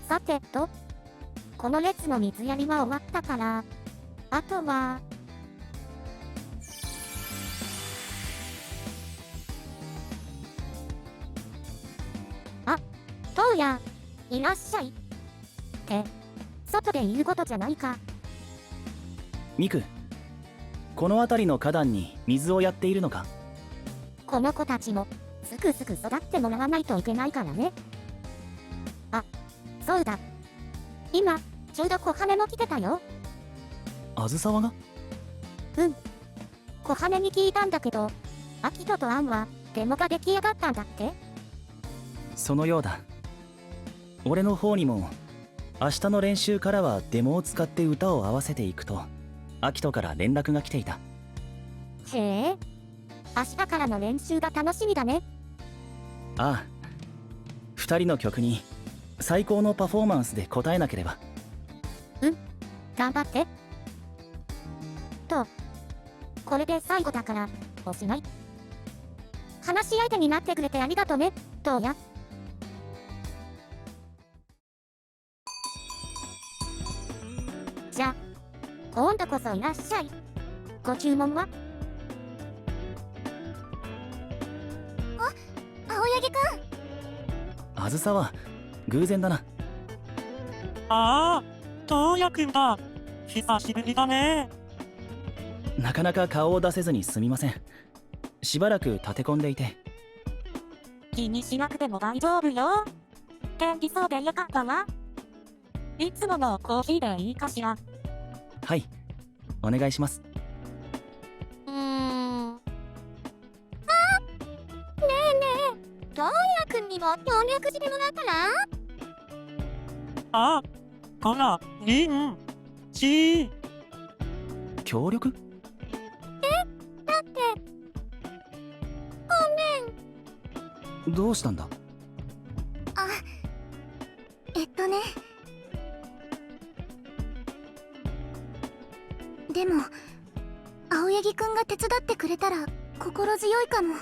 さてと、この列の水やりは終わったから、あとは、あ、トウヤ、いらっしゃい。って、外で言うことじゃないか。ミク、この辺りの花壇に水をやっているのか？この子たちも、すくすく育ってもらわないといけないからね。あ、そうだ。今、ちょうど小羽も来てたよ。あずさわが？小羽に聞いたんだけど、アキトとアンは、デモが出来上がったんだって？そのようだ。俺の方にも、明日の練習からはデモを使って歌を合わせていくと、アキトから連絡が来ていた。へえ、明日からの練習が楽しみだね。ああ、二人の曲に最高のパフォーマンスで応えなければ。頑張って。と、これで最後だから、おしまい。話し相手になってくれてありがとね、トウヤ。じゃあ、今度こそいらっしゃい。ご注文は？青柳くん。あずさは偶然だな。ああ、トウヤくんだ。久しぶりだね。なかなか顔を出せずにすみません。しばらく立て込んでいて。気にしなくても大丈夫よ。元気そうでよかったわ。いつものコーヒーでいいかしら。はい、お願いします。ねえねえ、トウヤくんにも協力してもらったら？あ、こら、リン、チー。協力？だって、どうしたんだ？ね。でも、青柳くんが手伝ってくれたら心強いかも。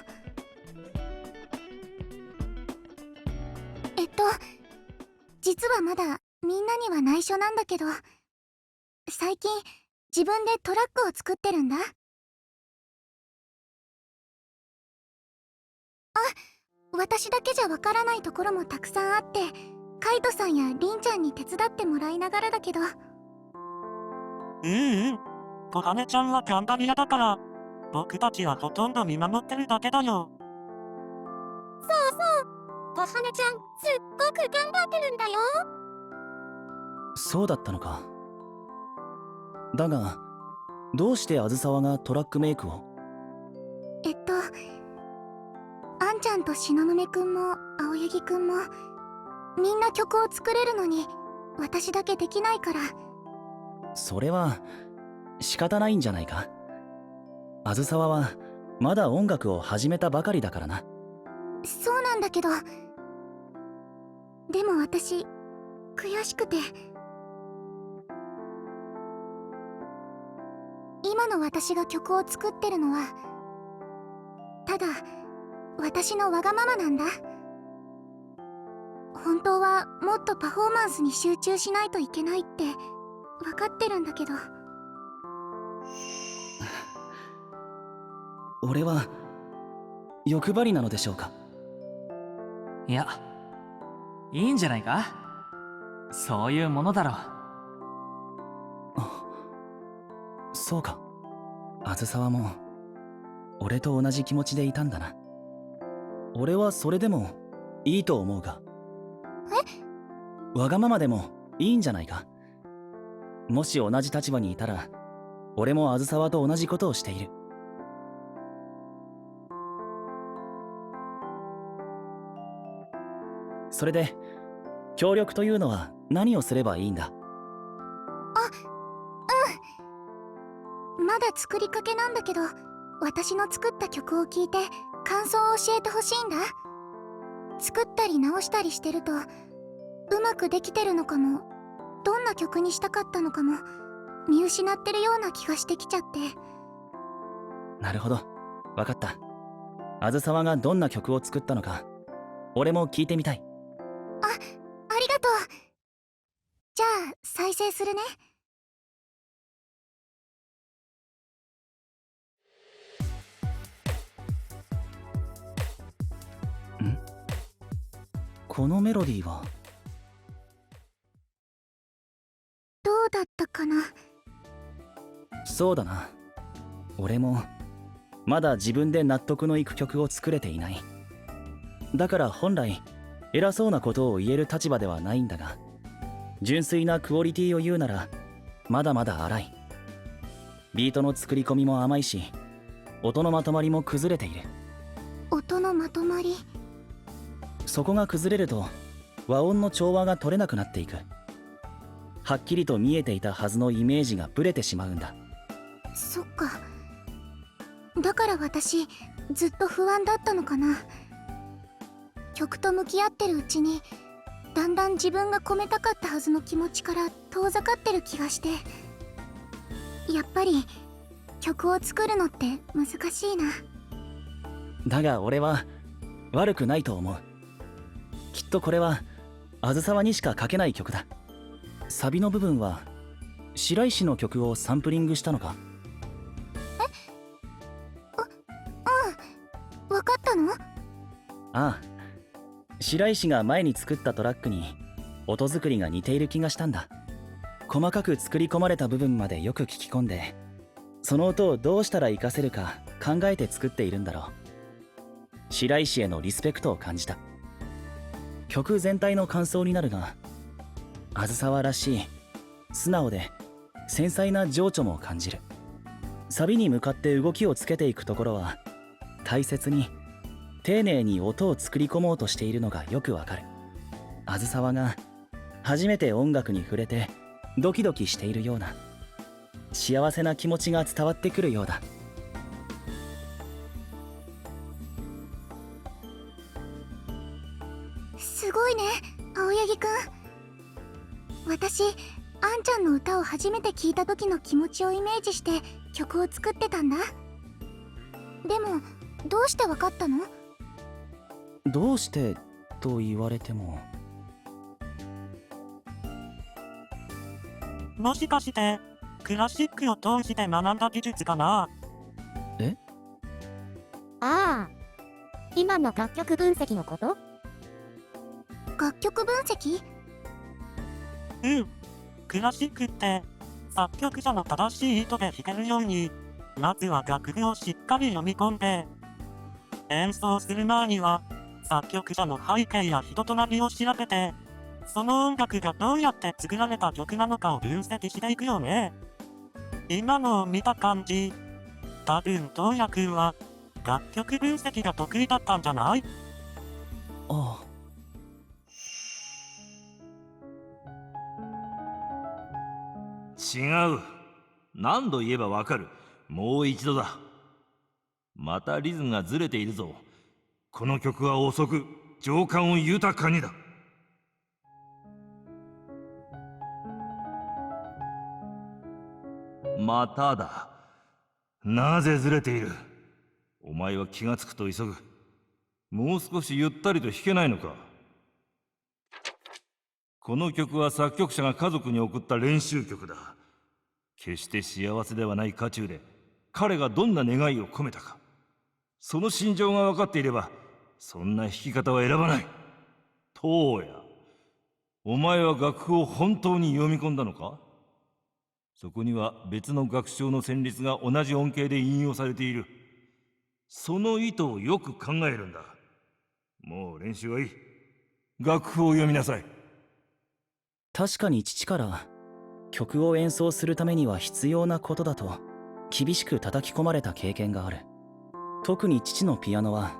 実はまだみんなには内緒なんだけど、最近自分でトラックを作ってるんだ。私だけじゃわからないところもたくさんあって、カイトさんやリンちゃんに手伝ってもらいながらだけど。小羽ちゃんは頑張り屋だから、僕たちはほとんど見守ってるだけだよ。小羽ちゃん、すっごく頑張ってるんだよ。そうだったのか。だが、どうしてあずさわがトラックメイクを？あんちゃんと東雲くんも青柳くんもみんな曲を作れるのに、私だけできないから。それは仕方ないんじゃないか。あずさわはまだ音楽を始めたばかりだからな。そうなんだけど、でも私悔しくて、今の私が曲を作ってるのはただ私のわがままなんだ。本当はもっとパフォーマンスに集中しないといけないって分かってるんだけど。俺は欲張りなのでしょうか。いや、いいんじゃないか。そういうものだろう。そうか。あずさわも俺と同じ気持ちでいたんだな。俺はそれでもいいと思うが。わがままでもいいんじゃないか。もし同じ立場にいたら、俺もあずさわと同じことをしている。それで、協力というのは何をすればいいんだ？まだ作りかけなんだけど、私の作った曲を聴いて感想を教えてほしいんだ。作ったり直したりしてると、うまくできてるのかも、どんな曲にしたかったのかも見失ってるような気がしてきちゃって。なるほど、わかった。あずさわがどんな曲を作ったのか、俺も聞いてみたい。ありがとう。生するね。このメロディーは。どうだったかな。そうだな。俺もまだ自分で納得のいく曲を作れていない。だから本来偉そうなことを言える立場ではないんだが、純粋なクオリティを言うならまだまだ荒い。ビートの作り込みも甘いし、音のまとまりも崩れている。音のまとまり。そこが崩れると和音の調和が取れなくなっていく。はっきりと見えていたはずのイメージがブレてしまうんだ。そっか。だから私ずっと不安だったのかな。曲と向き合ってるうちにだんだん自分が込めたかったはずの気持ちから遠ざかってる気がして、やっぱり曲を作るのって難しいな。だが俺は悪くないと思う。きっとこれはあずさわにしか書けない曲だ。サビの部分は白石の曲をサンプリングしたのか？分かったの？ああ、白石が前に作ったトラックに音作りが似ている気がしたんだ。細かく作り込まれた部分までよく聞き込んで、その音をどうしたら活かせるか考えて作っているんだろう。白石へのリスペクトを感じた。曲全体の感想になるが、あずさわらしい素直で繊細な情緒も感じる。サビに向かって動きをつけていくところは大切に丁寧に音を作り込もうとしているのがよくわかる。あずさわが初めて音楽に触れてドキドキしているような幸せな気持ちが伝わってくるようだ。すごいね、青柳くん。私、あんちゃんの歌を初めて聞いた時の気持ちをイメージして曲を作ってたんだ。でも、どうしてわかったの？どうしてと言われても。もしかして、クラシックを通して学んだ技術かな？ああ、今の楽曲分析のこと？楽曲分析？うん。クラシックって作曲者の正しい意図で弾けるように、まずは楽譜をしっかり読み込んで、演奏する前には作曲者の背景や人となりを調べて、その音楽がどうやって作られた曲なのかを分析していくよね。今のを見た感じ、多分東也くんは楽曲分析が得意だったんじゃない？ああ。違う。何度言えばわかる。もう一度だ。またリズムがずれているぞ。この曲は遅く、情感を豊かにだ。まただ。なぜずれている？お前は気がつくと急ぐ。もう少しゆったりと弾けないのか？この曲は作曲者が家族に送った練習曲だ。決して幸せではない渦中で彼がどんな願いを込めたか、その心情が分かっていればそんな弾き方は選ばない。東也、お前は楽譜を本当に読み込んだのか？そこには別の楽章の旋律が同じ音形で引用されている。その意図をよく考えるんだ。もう練習はいい。楽譜を読みなさい。確かに父から曲を演奏するためには必要なことだと厳しく叩き込まれた経験がある。特に父のピアノは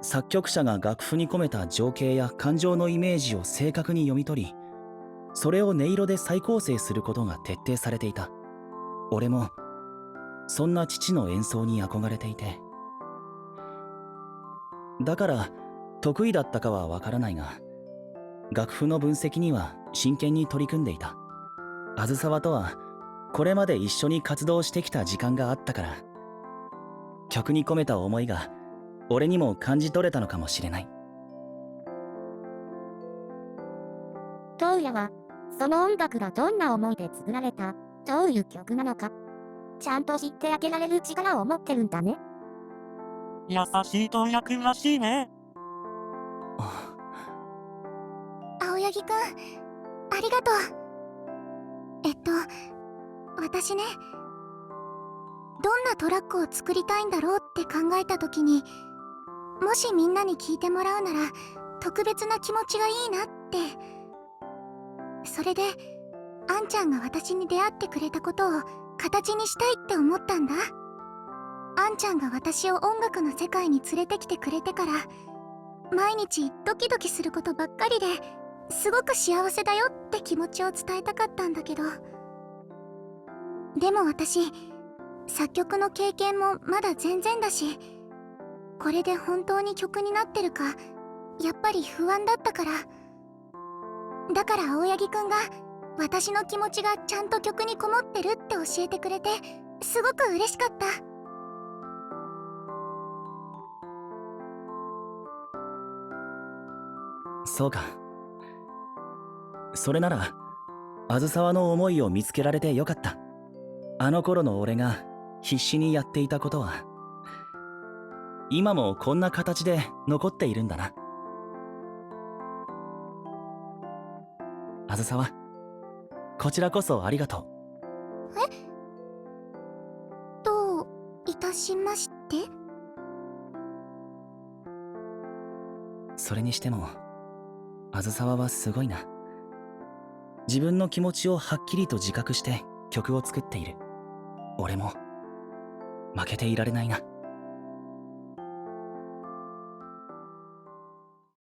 作曲者が楽譜に込めた情景や感情のイメージを正確に読み取り、それを音色で再構成することが徹底されていた。俺もそんな父の演奏に憧れていて、だから得意だったかはわからないが、楽譜の分析には真剣に取り組んでいた。あずさわとはこれまで一緒に活動してきた時間があったから、曲に込めた思いが俺にも感じ取れたのかもしれない。東也はその音楽がどんな思いで作られた、どういう曲なのか、ちゃんと知ってあげられる力を持ってるんだね。優しいと役らしいね。青柳くん、ありがとう。私ね、どんなトラックを作りたいんだろうって考えた時に、もしみんなに聞いてもらうなら特別な気持ちがいいなって。それであんちゃんが私に出会ってくれたことを形にしたいって思ったんだ。あんちゃんが私を音楽の世界に連れてきてくれてから、毎日ドキドキすることばっかりですごく幸せだよって気持ちを伝えたかったんだけど、でも私作曲の経験もまだ全然だし、これで本当に曲になってるかやっぱり不安だったから。だから青柳くんが私の気持ちがちゃんと曲にこもってるって教えてくれて、すごく嬉しかった。そうか。それならあずさわの思いを見つけられてよかった。あの頃の俺が必死にやっていたことは今もこんな形で残っているんだな。あずさわ、こちらこそありがとう。どういたしまして。それにしてもあずさわはすごいな。自分の気持ちをはっきりと自覚して曲を作っている。俺も負けていられないな。